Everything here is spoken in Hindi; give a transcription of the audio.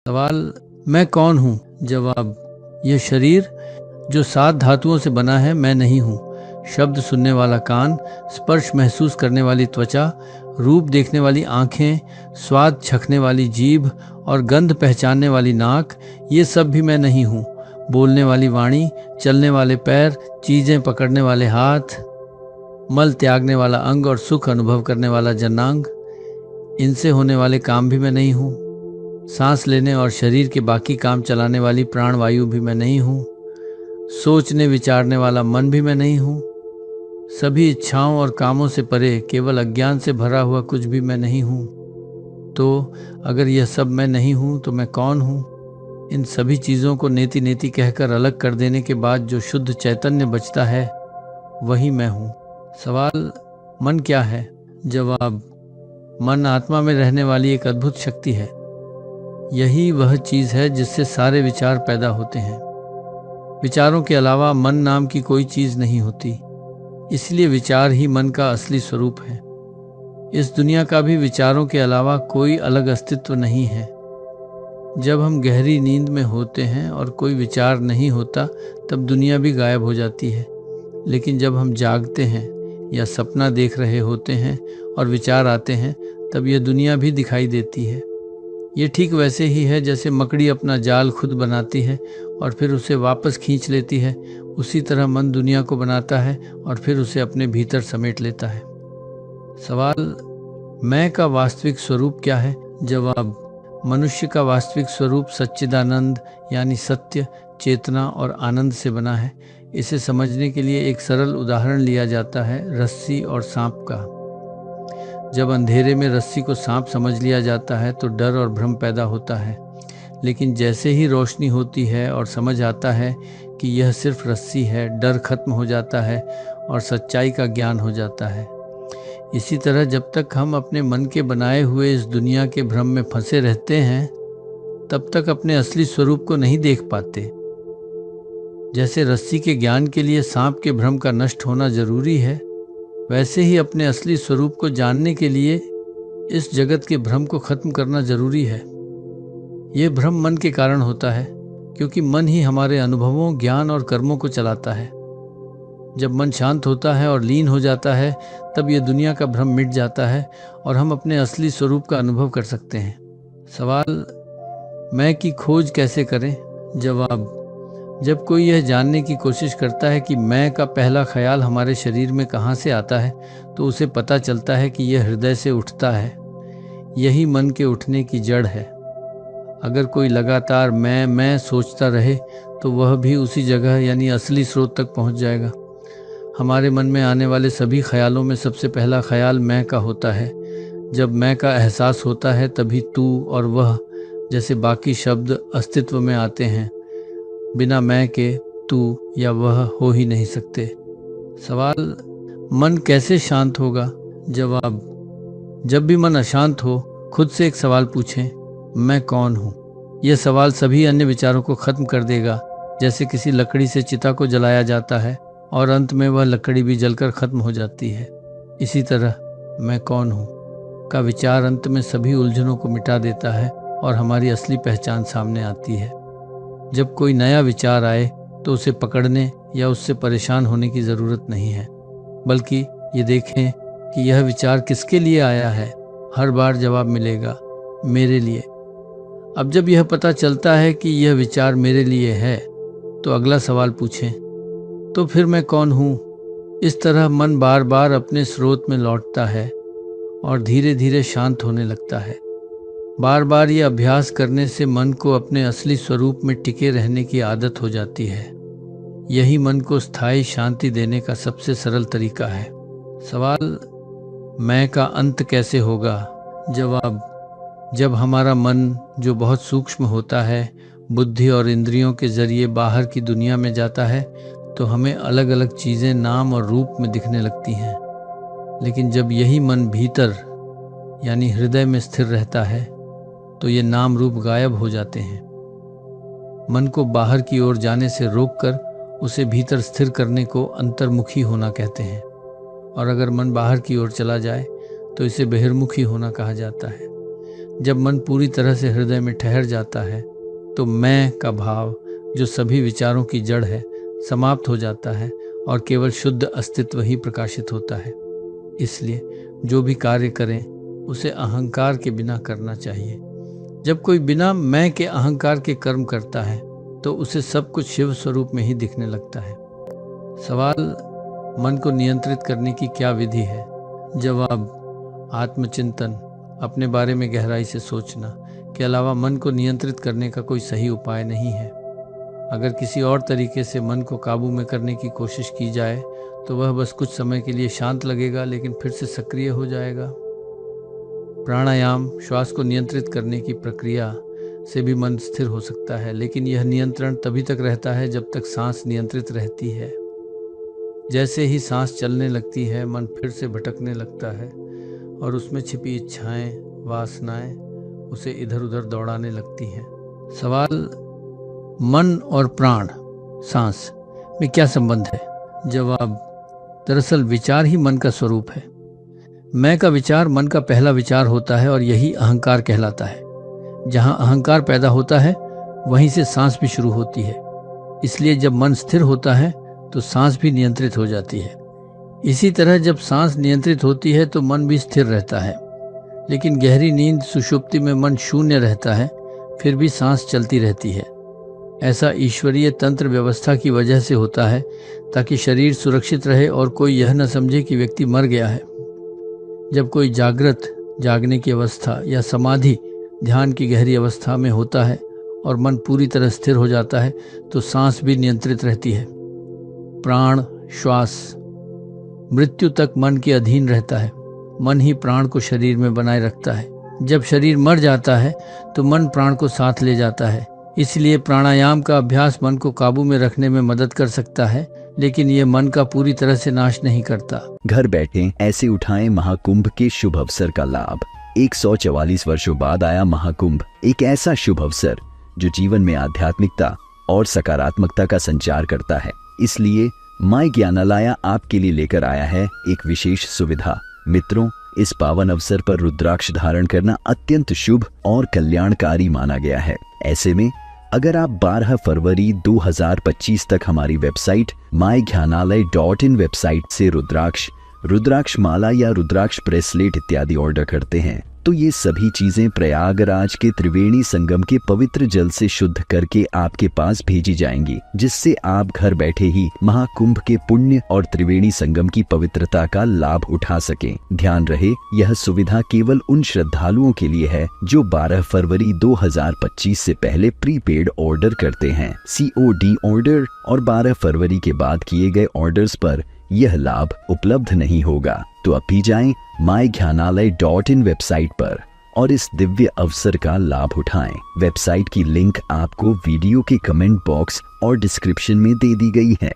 सवाल, मैं कौन हूँ? जवाब, यह शरीर जो 7 धातुओं से बना है मैं नहीं हूँ। शब्द सुनने वाला कान, स्पर्श महसूस करने वाली त्वचा, रूप देखने वाली आँखें, स्वाद चखने वाली जीभ और गंध पहचानने वाली नाक, ये सब भी मैं नहीं हूँ। बोलने वाली वाणी, चलने वाले पैर, चीज़ें पकड़ने वाले हाथ, मल त्यागने वाला अंग और सुख अनुभव करने वाला जनांग, इनसे होने वाले काम भी मैं नहीं हूँ। सांस लेने और शरीर के बाकी काम चलाने वाली प्राणवायु भी मैं नहीं हूँ। सोचने विचारने वाला मन भी मैं नहीं हूँ। सभी इच्छाओं और कामों से परे केवल अज्ञान से भरा हुआ कुछ भी मैं नहीं हूँ। तो अगर यह सब मैं नहीं हूँ तो मैं कौन हूँ? इन सभी चीज़ों को नेति नेति कहकर अलग कर देने के बाद जो शुद्ध चैतन्य बचता है वही मैं हूँ। सवाल, मन क्या है? जवाब, मन आत्मा में रहने वाली एक अद्भुत शक्ति है। यही वह चीज़ है जिससे सारे विचार पैदा होते हैं। विचारों के अलावा मन नाम की कोई चीज़ नहीं होती, इसलिए विचार ही मन का असली स्वरूप है। इस दुनिया का भी विचारों के अलावा कोई अलग अस्तित्व नहीं है। जब हम गहरी नींद में होते हैं और कोई विचार नहीं होता तब दुनिया भी गायब हो जाती है। लेकिन जब हम जागते हैं या सपना देख रहे होते हैं और विचार आते हैं तब यह दुनिया भी दिखाई देती है। ये ठीक वैसे ही है जैसे मकड़ी अपना जाल खुद बनाती है और फिर उसे वापस खींच लेती है। उसी तरह मन दुनिया को बनाता है और फिर उसे अपने भीतर समेट लेता है। सवाल, मैं का वास्तविक स्वरूप क्या है? जवाब, मनुष्य का वास्तविक स्वरूप सच्चिदानंद यानी सत्य, चेतना और आनंद से बना है। इसे समझने के लिए एक सरल उदाहरण लिया जाता है, रस्सी और सांप का। जब अंधेरे में रस्सी को सांप समझ लिया जाता है तो डर और भ्रम पैदा होता है। लेकिन जैसे ही रोशनी होती है और समझ आता है कि यह सिर्फ रस्सी है, डर खत्म हो जाता है और सच्चाई का ज्ञान हो जाता है। इसी तरह जब तक हम अपने मन के बनाए हुए इस दुनिया के भ्रम में फंसे रहते हैं तब तक अपने असली स्वरूप को नहीं देख पाते। जैसे रस्सी के ज्ञान के लिए सांप के भ्रम का नष्ट होना जरूरी है, वैसे ही अपने असली स्वरूप को जानने के लिए इस जगत के भ्रम को खत्म करना जरूरी है। ये भ्रम मन के कारण होता है, क्योंकि मन ही हमारे अनुभवों, ज्ञान और कर्मों को चलाता है। जब मन शांत होता है और लीन हो जाता है तब ये दुनिया का भ्रम मिट जाता है और हम अपने असली स्वरूप का अनुभव कर सकते हैं। सवाल, मैं की खोज कैसे करें? जवाब, जब कोई यह जानने की कोशिश करता है कि मैं का पहला ख्याल हमारे शरीर में कहाँ से आता है तो उसे पता चलता है कि यह हृदय से उठता है। यही मन के उठने की जड़ है। अगर कोई लगातार मैं सोचता रहे तो वह भी उसी जगह यानी असली स्रोत तक पहुँच जाएगा। हमारे मन में आने वाले सभी ख्यालों में सबसे पहला ख्याल मैं का होता है। जब मैं का एहसास होता है तभी तू और वह जैसे बाकी शब्द अस्तित्व में आते हैं। बिना मैं के तू या वह हो ही नहीं सकते। सवाल, मन कैसे शांत होगा? जवाब, जब भी मन अशांत हो खुद से एक सवाल पूछें, मैं कौन हूँ? यह सवाल सभी अन्य विचारों को खत्म कर देगा। जैसे किसी लकड़ी से चिता को जलाया जाता है और अंत में वह लकड़ी भी जलकर खत्म हो जाती है। इसी तरह मैं कौन हूँ का विचार अंत में सभी उलझनों को मिटा देता है और हमारी असली पहचान सामने आती है। जब कोई नया विचार आए तो उसे पकड़ने या उससे परेशान होने की ज़रूरत नहीं है, बल्कि ये देखें कि यह विचार किसके लिए आया है। हर बार जवाब मिलेगा, मेरे लिए। अब जब यह पता चलता है कि यह विचार मेरे लिए है तो अगला सवाल पूछें, तो फिर मैं कौन हूँ? इस तरह मन बार बार अपने स्रोत में लौटता है और धीरे धीरे शांत होने लगता है। बार बार ये अभ्यास करने से मन को अपने असली स्वरूप में टिके रहने की आदत हो जाती है। यही मन को स्थायी शांति देने का सबसे सरल तरीका है। सवाल, मैं का अंत कैसे होगा? जवाब, जब हमारा मन जो बहुत सूक्ष्म होता है बुद्धि और इंद्रियों के जरिए बाहर की दुनिया में जाता है तो हमें अलग अलग चीज़ें नाम और रूप में दिखने लगती हैं। लेकिन जब यही मन भीतर यानी हृदय में स्थिर रहता है तो ये नाम रूप गायब हो जाते हैं। मन को बाहर की ओर जाने से रोककर उसे भीतर स्थिर करने को अंतर्मुखी होना कहते हैं, और अगर मन बाहर की ओर चला जाए तो इसे बहिर्मुखी होना कहा जाता है। जब मन पूरी तरह से हृदय में ठहर जाता है तो मैं का भाव, जो सभी विचारों की जड़ है, समाप्त हो जाता है और केवल शुद्ध अस्तित्व ही प्रकाशित होता है। इसलिए जो भी कार्य करें उसे अहंकार के बिना करना चाहिए। जब कोई बिना मैं के अहंकार के कर्म करता है तो उसे सब कुछ शिव स्वरूप में ही दिखने लगता है। सवाल, मन को नियंत्रित करने की क्या विधि है? जवाब, आत्मचिंतन, अपने बारे में गहराई से सोचना के अलावा मन को नियंत्रित करने का कोई सही उपाय नहीं है। अगर किसी और तरीके से मन को काबू में करने की कोशिश की जाए तो वह बस कुछ समय के लिए शांत लगेगा, लेकिन फिर से सक्रिय हो जाएगा। प्राणायाम, श्वास को नियंत्रित करने की प्रक्रिया से भी मन स्थिर हो सकता है, लेकिन यह नियंत्रण तभी तक रहता है जब तक सांस नियंत्रित रहती है। जैसे ही सांस चलने लगती है, मन फिर से भटकने लगता है और उसमें छिपी इच्छाएं, वासनाएं उसे इधर उधर दौड़ाने लगती हैं। सवाल, मन और प्राण, सांस में क्या संबंध है? जवाब, दरअसल विचार ही मन का स्वरूप है। मैं का विचार मन का पहला विचार होता है और यही अहंकार कहलाता है। जहां अहंकार पैदा होता है वहीं से सांस भी शुरू होती है। इसलिए जब मन स्थिर होता है तो सांस भी नियंत्रित हो जाती है। इसी तरह जब सांस नियंत्रित होती है तो मन भी स्थिर रहता है। लेकिन गहरी नींद, सुषुप्ति में मन शून्य रहता है, फिर भी सांस चलती रहती है। ऐसा ईश्वरीय तंत्र व्यवस्था की वजह से होता है ताकि शरीर सुरक्षित रहे और कोई यह न समझे कि व्यक्ति मर गया है। जब कोई जागृत, जागने की अवस्था या समाधि, ध्यान की गहरी अवस्था में होता है और मन पूरी तरह स्थिर हो जाता है तो सांस भी नियंत्रित रहती है। प्राण, श्वास मृत्यु तक मन के अधीन रहता है। मन ही प्राण को शरीर में बनाए रखता है। जब शरीर मर जाता है तो मन प्राण को साथ ले जाता है। इसलिए प्राणायाम का अभ्यास मन को काबू में रखने में मदद कर सकता है, लेकिन ये मन का पूरी तरह से नाश नहीं करता। घर बैठे ऐसे उठाएं महाकुंभ के शुभ अवसर का लाभ। 144 वर्षों बाद आया महाकुंभ, एक ऐसा शुभ अवसर जो जीवन में आध्यात्मिकता और सकारात्मकता का संचार करता है। इसलिए माय ज्ञानालया आपके लिए लेकर आया है एक विशेष सुविधा। मित्रों, इस पावन अवसर पर रुद्राक्ष धारण करना अत्यंत शुभ और कल्याणकारी माना गया है। ऐसे में अगर आप 12 फरवरी 2025 तक हमारी वेबसाइट mygyanalay.in वेबसाइट से रुद्राक्ष माला या रुद्राक्ष ब्रेसलेट इत्यादि ऑर्डर करते हैं तो ये सभी चीजें प्रयागराज के त्रिवेणी संगम के पवित्र जल से शुद्ध करके आपके पास भेजी जाएंगी, जिससे आप घर बैठे ही महाकुंभ के पुण्य और त्रिवेणी संगम की पवित्रता का लाभ उठा सकें। ध्यान रहे, यह सुविधा केवल उन श्रद्धालुओं के लिए है जो 12 फरवरी 2025 से पहले प्रीपेड ऑर्डर करते हैं। COD ऑर्डर और 12 फरवरी के बाद किए गए ऑर्डर्स पर यह लाभ उपलब्ध नहीं होगा। तो अभी जाएं mygyanalay.in वेबसाइट पर और इस दिव्य अवसर का लाभ उठाएं। वेबसाइट की लिंक आपको वीडियो के कमेंट बॉक्स और डिस्क्रिप्शन में दे दी गई है।